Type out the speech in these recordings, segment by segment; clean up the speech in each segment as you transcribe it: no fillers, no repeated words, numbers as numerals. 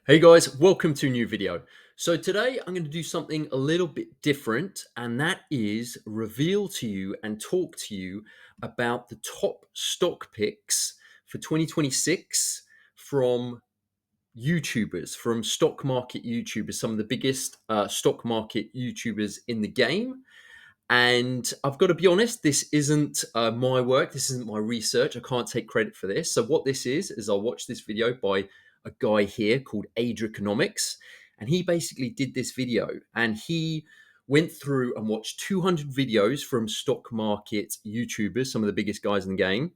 Hey guys, welcome to a new video. So today I'm going to do something a little bit different, and that is reveal to you and talk to you about the top stock picks for 2026 from YouTubers, from stock market YouTubers, some of the biggest stock market YouTubers in the game. And I've got to be honest, this isn't my work. This isn't my research. I can't take credit for this. So what this is I watched this video by a guy here called Aggregation, and he basically did this video, and he went through and watched 200 videos from stock market YouTubers, some of the biggest guys in the game,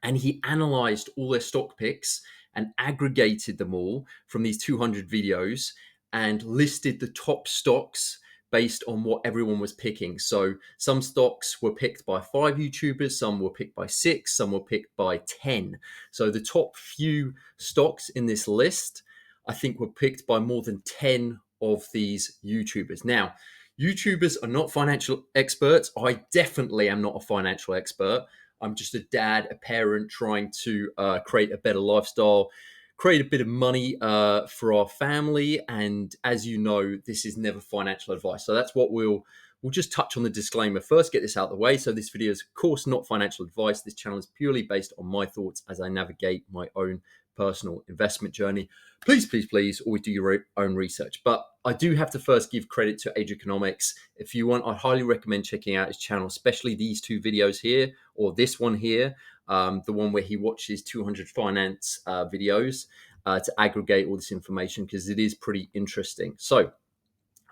and he analyzed all their stock picks and aggregated them all from these 200 videos and listed the top stocks based on what everyone was picking. So some stocks were picked by 5 YouTubers, some were picked by 6, some were picked by 10. So the top few stocks in this list, I think, were picked by more than 10 of these YouTubers. Now, YouTubers are not financial experts. I definitely am not a financial expert. I'm just a dad, a parent trying to create a better lifestyle, create a bit of money for our family. And as you know, this is never financial advice. So that's what we'll just touch on the disclaimer first, get this out of the way. So this video is, of course, not financial advice. This channel is purely based on my thoughts as I navigate my own personal investment journey. Please, always do your own research. But I do have to first give credit to Age Economics. If you want, I highly recommend checking out his channel, especially these two videos here, or this one here, the one where he watches 200 finance videos to aggregate all this information, because it is pretty interesting. So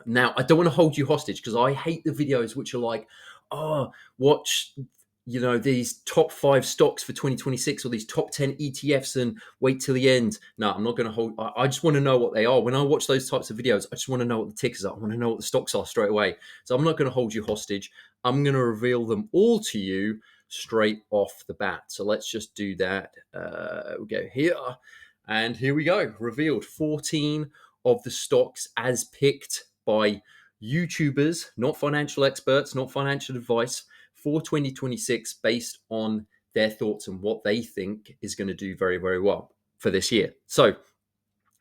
now I don't want to hold you hostage, because I hate the videos which are like, oh, watch these top 5 stocks for 2026, or these top 10 ETFs, and wait till the end. No, I'm not going to hold. I just want to know what they are. When I watch those types of videos, I just want to know what the tickers are. I want to know what the stocks are straight away. So I'm not going to hold you hostage. I'm going to reveal them all to you straight off the bat. So let's just do that. We'll go here, and here we go. Revealed 14 of the stocks as picked by YouTubers, not financial experts, not financial advice, for 2026 based on their thoughts and what they think is going to do very, very well for this year. So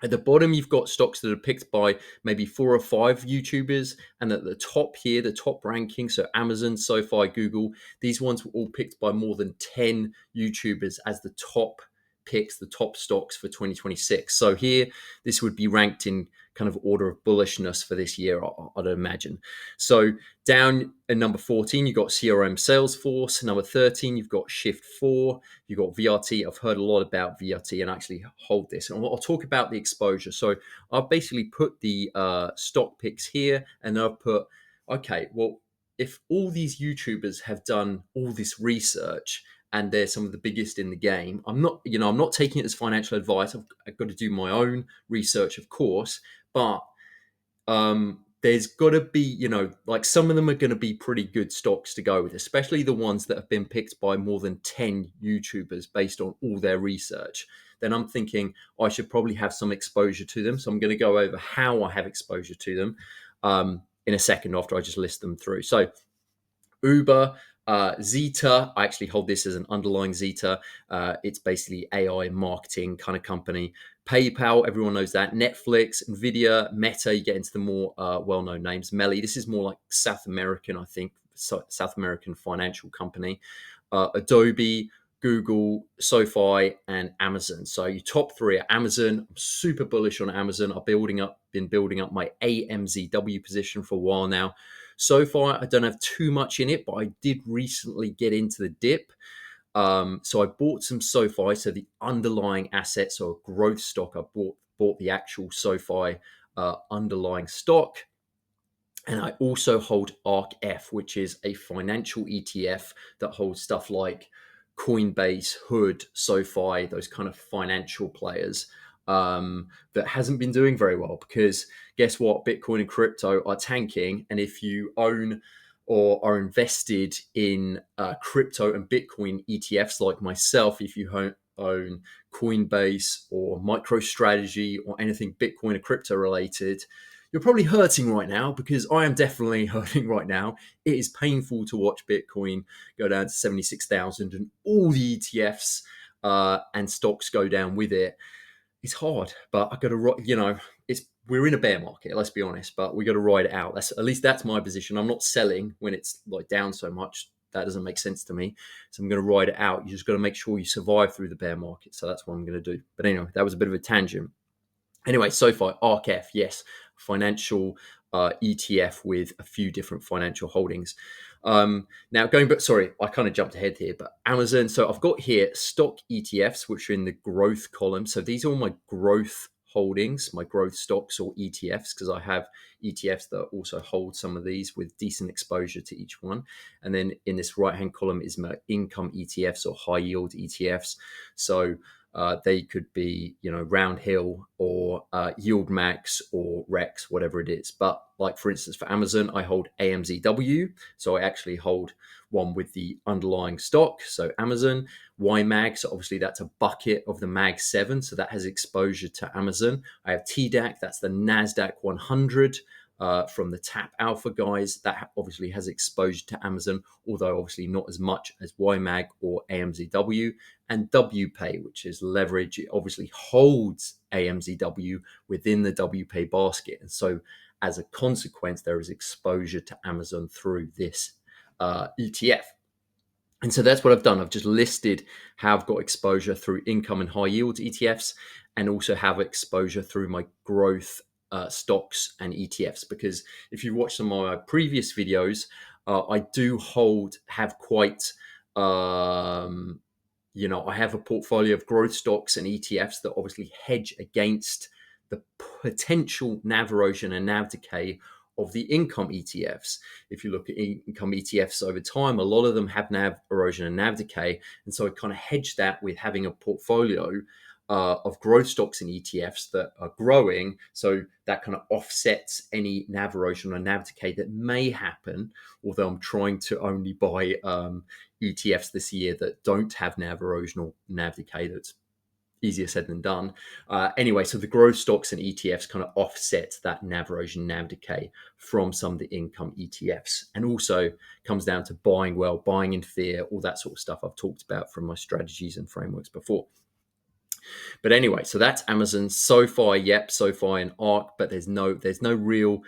at the bottom, you've got stocks that are picked by maybe 4 or 5 YouTubers. And at the top here, the top ranking, so Amazon, SOFI, Google, these ones were all picked by more than 10 YouTubers as the top picks, the top stocks for 2026. So here, this would be ranked in kind of order of bullishness for this year, I'd imagine. So down at number 14, you've got CRM Salesforce. Number 13, you've got Shift4. You've got VRT. I've heard a lot about VRT and actually hold this. And I'll talk about the exposure. So I've basically put the stock picks here, and I've put, okay, well, if all these YouTubers have done all this research and they're some of the biggest in the game, I'm not taking it as financial advice. I've got to do my own research, of course, but there's got to be, like, some of them are going to be pretty good stocks to go with, especially the ones that have been picked by more than 10 YouTubers based on all their research. Then I'm thinking I should probably have some exposure to them. So I'm going to go over how I have exposure to them in a second after I just list them through. So Uber, ZETA, I actually hold this as an underlying ZETA. It's basically AI marketing kind of company. PayPal, everyone knows that. Netflix, Nvidia, Meta, you get into the more well-known names. Melly, this is more like South American, I think, South American financial company. Adobe, Google, SoFi, and Amazon. So your top 3 are Amazon. I'm super bullish on Amazon. I've been building up my AMZW position for a while now. SoFi, I don't have too much in it, but I did recently get into the dip. So I bought some SoFi, so the underlying assets or growth stock. I bought the actual SoFi underlying stock. And I also hold ARKF, which is a financial ETF that holds stuff like Coinbase, Hood, SoFi, those kind of financial players, that hasn't been doing very well, because guess what? Bitcoin and crypto are tanking. And if you own or are invested in crypto and Bitcoin ETFs like myself, if you own Coinbase or MicroStrategy or anything Bitcoin or crypto related, you're probably hurting right now, because I am definitely hurting right now. It is painful to watch Bitcoin go down to 76,000 and all the ETFs and stocks go down with it. It's hard, but I got to, it's we're in a bear market. Let's be honest, but we got to ride it out. That's at least that's my position. I'm not selling when it's like down so much. That doesn't make sense to me. So I'm going to ride it out. You just got to make sure you survive through the bear market. So that's what I'm going to do. But anyway, that was a bit of a tangent. Anyway, SOFI, ARKF, yes, financial ETF with a few different financial holdings. Now, going back, sorry, I kind of jumped ahead here, but Amazon. So I've got here stock ETFs, which are in the growth column. So these are all my growth holdings, my growth stocks or ETFs, because I have ETFs that also hold some of these with decent exposure to each one. And then in this right hand column is my income ETFs or high yield ETFs. So they could be, Round Hill or Yield Max or Rex, whatever it is. But like, for instance, for Amazon, I hold AMZW. So I actually hold one with the underlying stock. So Amazon, YMAG. So obviously that's a bucket of the MAG 7. So that has exposure to Amazon. I have TDAQ. That's the NASDAQ 100. From the TAP Alpha guys, that obviously has exposure to Amazon, although obviously not as much as YMAG or AMZW. And WPay, which is leverage, it obviously holds AMZW within the WPay basket. And so as a consequence, there is exposure to Amazon through this ETF. And so that's what I've done. I've just listed how I've got exposure through income and high yield ETFs, and also have exposure through my growth stocks and ETFs. Because if you watch some of my previous videos, I do have quite, I have a portfolio of growth stocks and ETFs that obviously hedge against the potential NAV erosion and NAV decay of the income ETFs. If you look at income ETFs over time, a lot of them have NAV erosion and NAV decay. And so I kind of hedge that with having a portfolio of growth stocks and ETFs that are growing. So that kind of offsets any NAV erosion or NAV decay that may happen, although I'm trying to only buy ETFs this year that don't have NAV erosion or NAV decay. That's easier said than done. Anyway, so the growth stocks and ETFs kind of offset that NAV erosion, NAV decay from some of the income ETFs, and also comes down to buying well, buying in fear, all that sort of stuff I've talked about from my strategies and frameworks before. But anyway, so that's Amazon, SOFI, yep, SOFI and ARK, but there's no real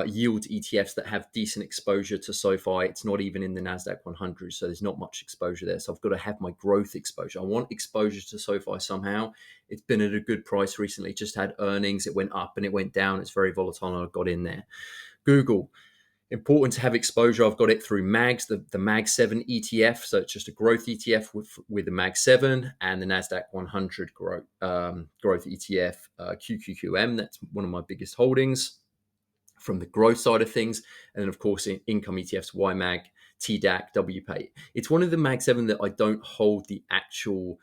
yield ETFs that have decent exposure to SOFI. It's not even in the NASDAQ 100, so there's not much exposure there. So I've got to have my growth exposure. I want exposure to SOFI somehow. It's been at a good price recently, just had earnings. It went up and it went down. It's very volatile and I got in there. Google. Important to have exposure. I've got it through MAGs, the MAG 7 ETF. So it's just a growth ETF with the MAG 7 and the NASDAQ 100 growth ETF, QQQM. That's one of my biggest holdings from the growth side of things. And then, of course, in income ETFs, YMAG, TDAQ, WPay. It's one of the MAG 7 that I don't hold the actual,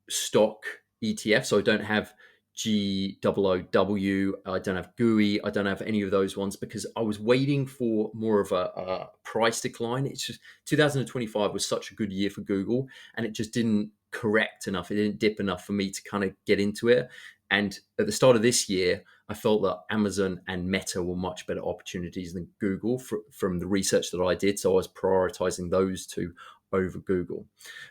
stock ETF. So I don't have GOOW, I don't have GUI, I don't have any of those ones because I was waiting for more of a price decline. It's just 2025 was such a good year for Google and it just didn't correct enough. It didn't dip enough for me to kind of get into it. And at the start of this year, I felt that Amazon and Meta were much better opportunities than Google from the research that I did. So I was prioritizing those two over Google.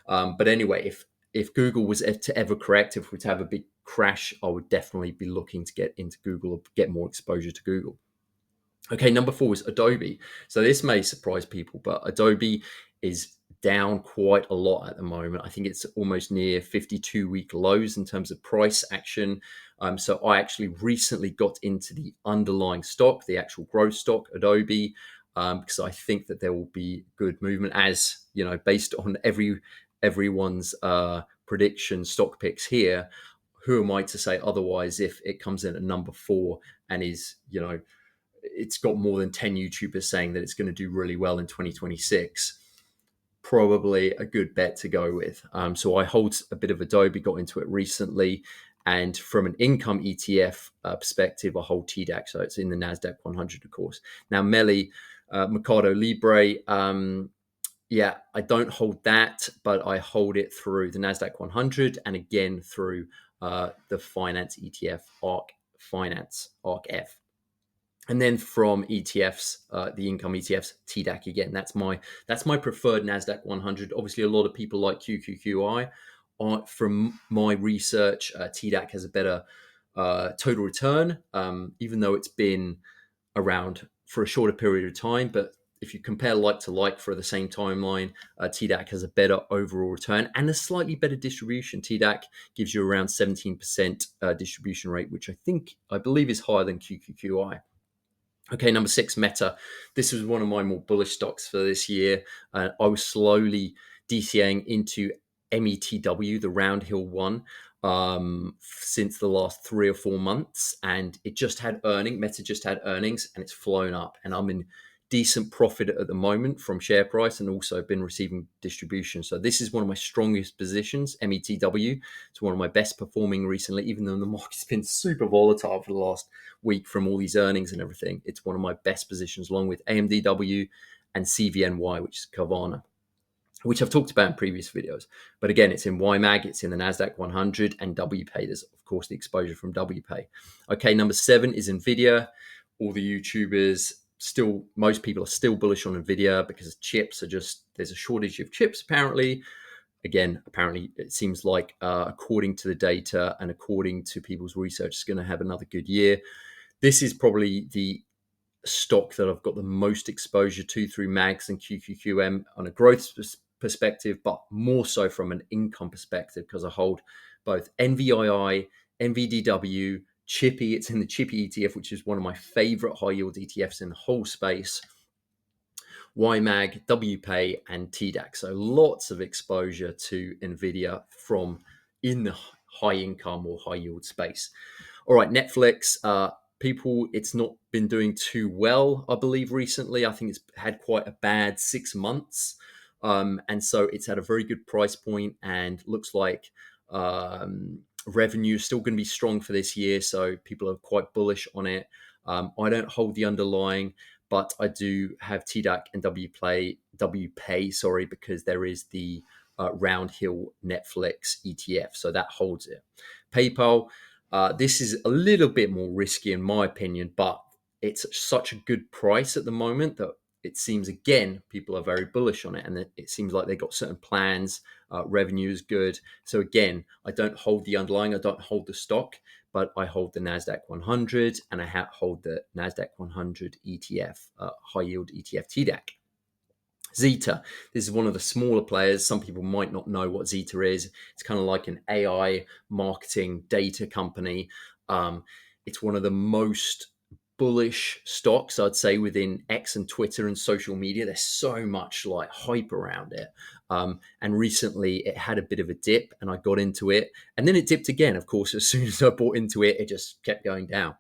But anyway, if Google was to ever correct, if we were to have a big crash, I would definitely be looking to get into Google or get more exposure to Google. Okay, number 4 is Adobe. So this may surprise people, but Adobe is down quite a lot at the moment. I think it's almost near 52-week lows in terms of price action. So I actually recently got into the underlying stock, the actual growth stock, Adobe, because I think that there will be good movement as, based on everyone's prediction stock picks here. Who am I to say otherwise if it comes in at number 4 and is, it's got more than 10 YouTubers saying that it's going to do really well in 2026? Probably a good bet to go with. So I hold a bit of Adobe, got into it recently. And from an income ETF perspective, I hold TDAQ. So it's in the NASDAQ 100, of course. Now, Mercado Libre, I don't hold that, but I hold it through the NASDAQ 100 and again through the finance ETF, ARKF. And then from ETFs, the income ETFs, TDAQ again. That's my preferred NASDAQ 100. Obviously, a lot of people like QQQI. from my research, TDAQ has a better total return, even though it's been around for a shorter period of time. But if you compare like to like for the same timeline, TDAQ has a better overall return and a slightly better distribution. TDAQ gives you around 17% distribution rate, which I believe is higher than QQQI. Okay, number 6, Meta. This was one of my more bullish stocks for this year. I was slowly DCAing into METW, the round hill one, since the last 3 or 4 months, and it just had earning. Meta just had earnings, and it's flown up, and I'm in decent profit at the moment from share price, and also been receiving distribution. So this is one of my strongest positions, METW. It's one of my best performing recently, even though the market's been super volatile for the last week from all these earnings and everything. It's one of my best positions, along with AMDW and CVNY, which is Carvana, which I've talked about in previous videos. But again, it's in YMAG, it's in the NASDAQ 100, and WPay. There's, of course, the exposure from WPay. Okay, number 7 is NVIDIA. All the YouTubers, most people are still bullish on NVIDIA because chips are there's a shortage of chips, apparently. Again, apparently, it seems like, according to the data and according to people's research, it's going to have another good year. This is probably the stock that I've got the most exposure to through MAGS and QQQM on a growth perspective, but more so from an income perspective, because I hold both NVII, NVDW, Chippy. It's in the Chippy ETF, which is one of my favorite high yield ETFs in the whole space. YMAG, WPay, and TDAQ. So lots of exposure to NVIDIA from in the high income or high yield space. All right, Netflix. It's not been doing too well, I believe, recently. I think it's had quite a bad 6 months. And so it's at a very good price point and looks like revenue is still going to be strong for this year. So people are quite bullish on it. I don't hold the underlying, but I do have TDAQ and WPay, because there is the Round Hill Netflix ETF. So that holds it. PayPal. This is a little bit more risky in my opinion, but it's such a good price at the moment that it seems, again, people are very bullish on it. And it seems like they've got certain plans, revenue is good. So again, I don't hold the underlying, I don't hold the stock, but I hold the NASDAQ 100 and I hold the NASDAQ 100 ETF, high yield ETF TDAQ. ZETA. This is one of the smaller players. Some people might not know what ZETA is. It's kind of like an AI marketing data company. It's one of the most bullish stocks, I'd say, within X and Twitter and social media. There's so much like hype around it. And recently it had a bit of a dip and I got into it. And then it dipped again. Of course, as soon as I bought into it, it just kept going down.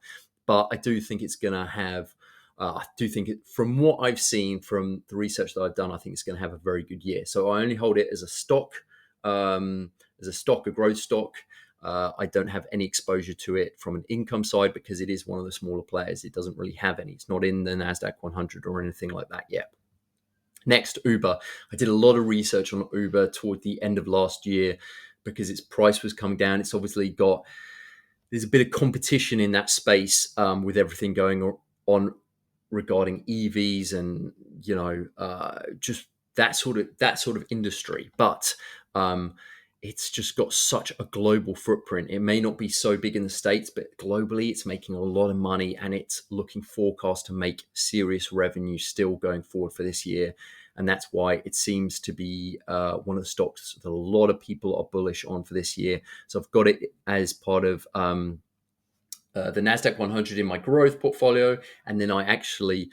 But I do think it's going to have from what I've seen from the research that I've done, I think it's going to have a very good year. So I only hold it as a stock, a growth stock. I don't have any exposure to it from an income side because it is one of the smaller players. It doesn't really have any. It's not in the NASDAQ 100 or anything like that yet. Next, Uber. I did a lot of research on Uber toward the end of last year because its price was coming down. It's obviously there's a bit of competition in that space with everything going on regarding EVs and just that sort of industry. But it's just got such a global footprint. It may not be so big in the States, but globally it's making a lot of money and it's looking forecast to make serious revenue still going forward for this year. And that's why it seems to be one of the stocks that a lot of people are bullish on for this year. So I've got it as part of the NASDAQ 100 in my growth portfolio. And then I actually,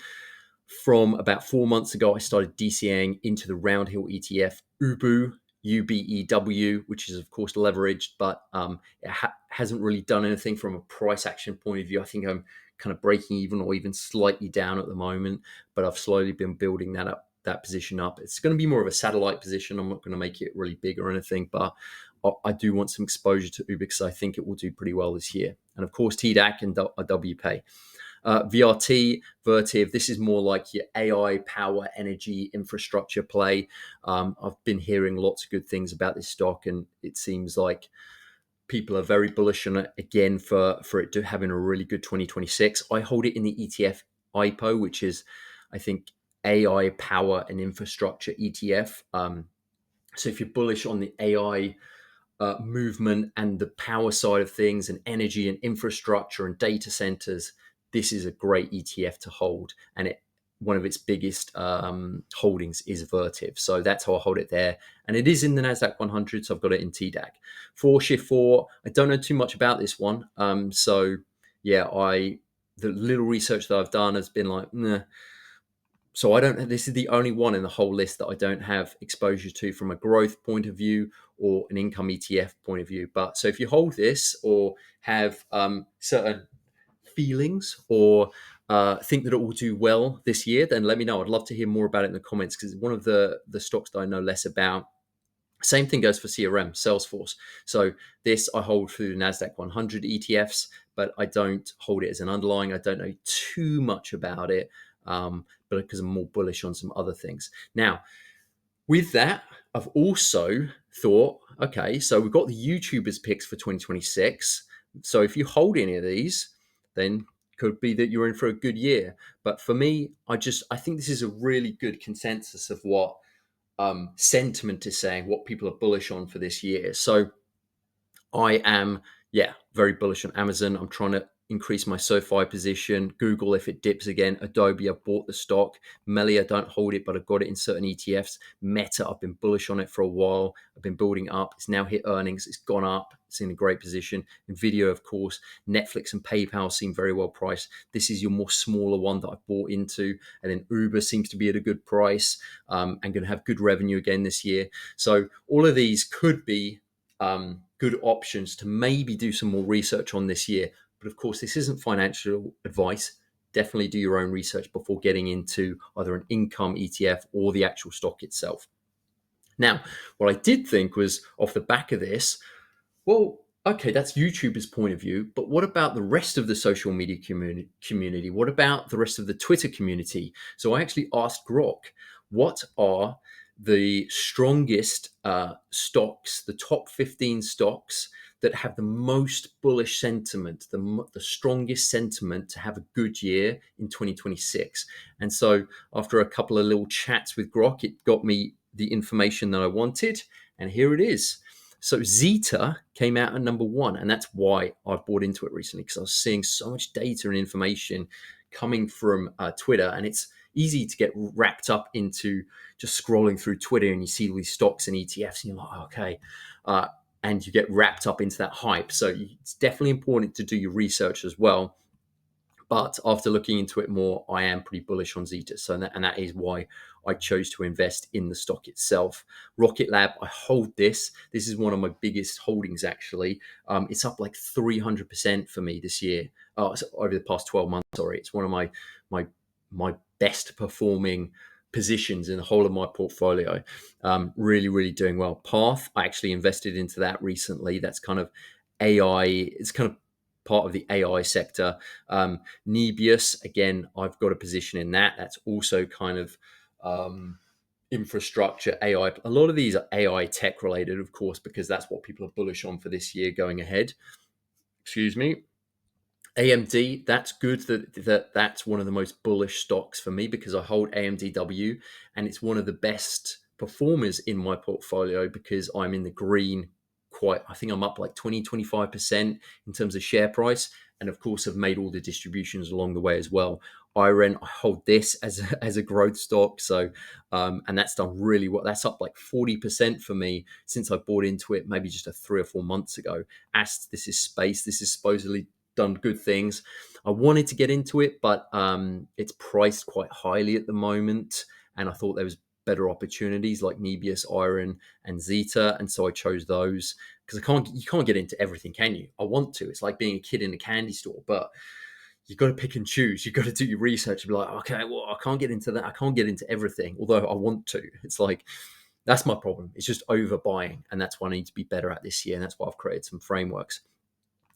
from about 4 months ago, I started DCAing into the Round Hill ETF, UBEW, which is, of course, leveraged, but it hasn't really done anything from a price action point of view. I think I'm kind of breaking even or even slightly down at the moment, but I've slowly been building that position up. It's going to be more of a satellite position. I'm not going to make it really big or anything, but I do want some exposure to Uber because I think it will do pretty well this year. And of course, TDAQ and WPay. VRT, Vertiv, this is more like your AI, power, energy, infrastructure play. I've been hearing lots of good things about this stock, and it seems like people are very bullish on it again for it to having a really good 2026. I hold it in the ETF IPO, which is, I think, AI, power, and infrastructure ETF. So if you're bullish on the AI movement and the power side of things and energy and infrastructure and data centers, this is a great ETF to hold. And one of its biggest holdings is Vertiv. So that's how I hold it there. And it is in the NASDAQ 100, so I've got it in TDAQ. For Shift 4, I don't know too much about this one. So yeah, the little research that I've done has been like, nah. So this is the only one in the whole list that I don't have exposure to from a growth point of view or an income ETF point of view. But so if you hold this or have certain feelings or think that it will do well this year, then let me know. I'd love to hear more about it in the comments, because it's one of the stocks that I know less about. Same thing goes for CRM, Salesforce. So this I hold through the NASDAQ 100 ETFs, but I don't hold it as an underlying. I don't know too much about it, but because I'm more bullish on some other things. Now, with that, I've also thought, okay, so we've got the YouTubers picks for 2026. So if you hold any of these, then could be that you're in for a good year. But for me, I think this is a really good consensus of what sentiment is saying, what people are bullish on for this year. So I am, very bullish on Amazon. I'm trying to increase my SOFI position. Google, if it dips again. Adobe, I've bought the stock. Melly, I don't hold it, but I've got it in certain ETFs. Meta, I've been bullish on it for a while. I've been building up. It's now hit earnings. It's gone up. It's in a great position. Nvidia, of course. Netflix and PayPal seem very well priced. This is your more smaller one that I've bought into. And then Uber seems to be at a good price and going to have good revenue again this year. So all of these could be good options to maybe do some more research on this year. But of course, this isn't financial advice. Definitely do your own research before getting into either an income ETF or the actual stock itself. Now, what I did think was off the back of this, well, okay, that's YouTubers' point of view, but what about the rest of the social media community? What about the rest of the Twitter community? So I actually asked Grok, what are the strongest stocks, the top 15 stocks that have the most bullish sentiment, the strongest sentiment to have a good year in 2026? And so after a couple of little chats with Grok, it got me the information that I wanted, and here it is. So ZETA came out at number one, and that's why I've bought into it recently, because I was seeing so much data and information coming from Twitter, and it's easy to get wrapped up into just scrolling through Twitter, and you see all these stocks and ETFs, and you're like, oh, okay, and you get wrapped up into that hype. So it's definitely important to do your research as well. But after looking into it more, I am pretty bullish on ZETA. So that is why I chose to invest in the stock itself. Rocket Lab, I hold this. This is one of my biggest holdings, actually. It's up like 300% for me this year. Over the past 12 months, sorry. It's one of my best performing positions in the whole of my portfolio. Really, really doing well. Path, I actually invested into that recently. That's kind of AI. It's kind of part of the AI sector. Nebius, again, I've got a position in that. That's also kind of infrastructure, AI. A lot of these are AI tech related, of course, because that's what people are bullish on for this year going ahead. Excuse me. AMD, that's good that's one of the most bullish stocks for me, because I hold AMDW and it's one of the best performers in my portfolio because I'm in the green I think I'm up like 20-25% in terms of share price, and of course I've made all the distributions along the way as well. IREN, I hold this as a growth stock, so and that's done really well. That's up like 40% for me since I bought into it maybe just 3 or 4 months ago. AST, this is space. This is supposedly done good things. I wanted to get into it, but it's priced quite highly at the moment, and I thought there was better opportunities like Nebius, Iron, and ZETA, and so I chose those because you can't get into everything, can you? I want to. It's like being a kid in a candy store, but you've got to pick and choose. You've got to do your research and be like, okay, well, I can't get into that. I can't get into everything, although I want to. It's like, that's my problem. It's just overbuying, and that's what I need to be better at this year, and that's why I've created some frameworks.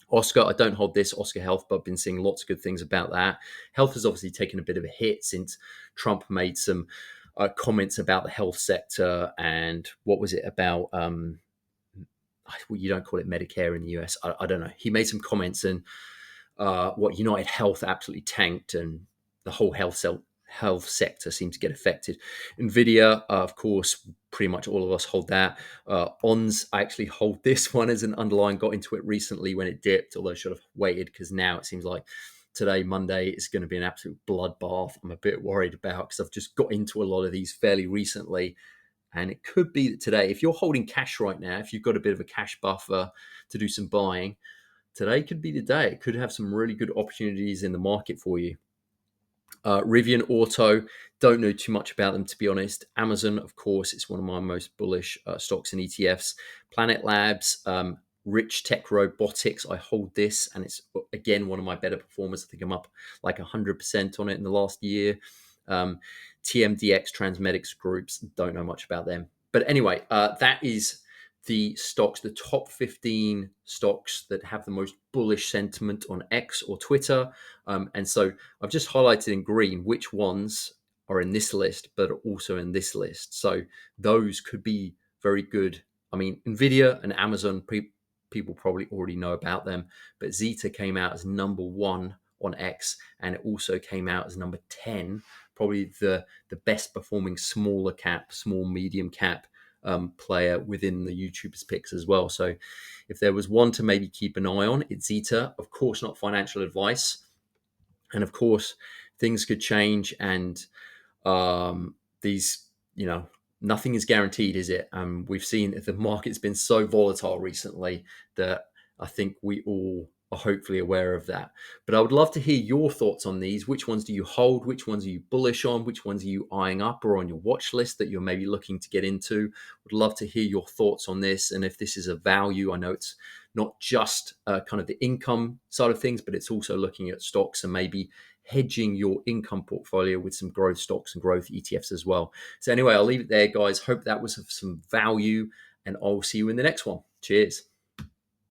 Oscar, I don't hold this, Oscar Health, but I've been seeing lots of good things about that. Health has obviously taken a bit of a hit since Trump made some comments about the health sector, and what was it about? You don't call it Medicare in the US. I don't know. He made some comments, and United Health absolutely tanked, and the whole health health sector seem to get affected. Nvidia, of course, pretty much all of us hold that. ONS, I actually hold this one as an underlying, got into it recently when it dipped, although I should have waited because now it seems like today, Monday, is going to be an absolute bloodbath. I'm a bit worried about because I've just got into a lot of these fairly recently. And it could be that today, if you're holding cash right now, if you've got a bit of a cash buffer to do some buying, today could be the day. It could have some really good opportunities in the market for you. Rivian Auto, don't know too much about them, to be honest. Amazon, of course, it's one of my most bullish stocks and ETFs. Planet Labs, Rich Tech Robotics, I hold this, and it's, again, one of my better performers. I think I'm up like 100% on it in the last year. TMDX, Transmedics Groups, don't know much about them. But anyway, that is the stocks, the top 15 stocks that have the most bullish sentiment on X or Twitter. And so I've just highlighted in green which ones are in this list, but are also in this list. So those could be very good. I mean, Nvidia and Amazon, people probably already know about them, but ZETA came out as number 1 on X, and it also came out as number 10, probably the best performing smaller cap, small medium cap player within the YouTubers picks as well. So if there was one to maybe keep an eye on, it's ZETA. Of course, not financial advice. And of course, things could change, and these, nothing is guaranteed, is it? We've seen that the market's been so volatile recently that I think we all are hopefully aware of that. But I would love to hear your thoughts on these. Which ones do you hold? Which ones are you bullish on? Which ones are you eyeing up or on your watch list that you're maybe looking to get into? Would love to hear your thoughts on this. And if this is a value, I know it's not just kind of the income side of things, but it's also looking at stocks and maybe hedging your income portfolio with some growth stocks and growth ETFs as well. So anyway, I'll leave it there, guys. Hope that was of some value, and I'll see you in the next one. Cheers.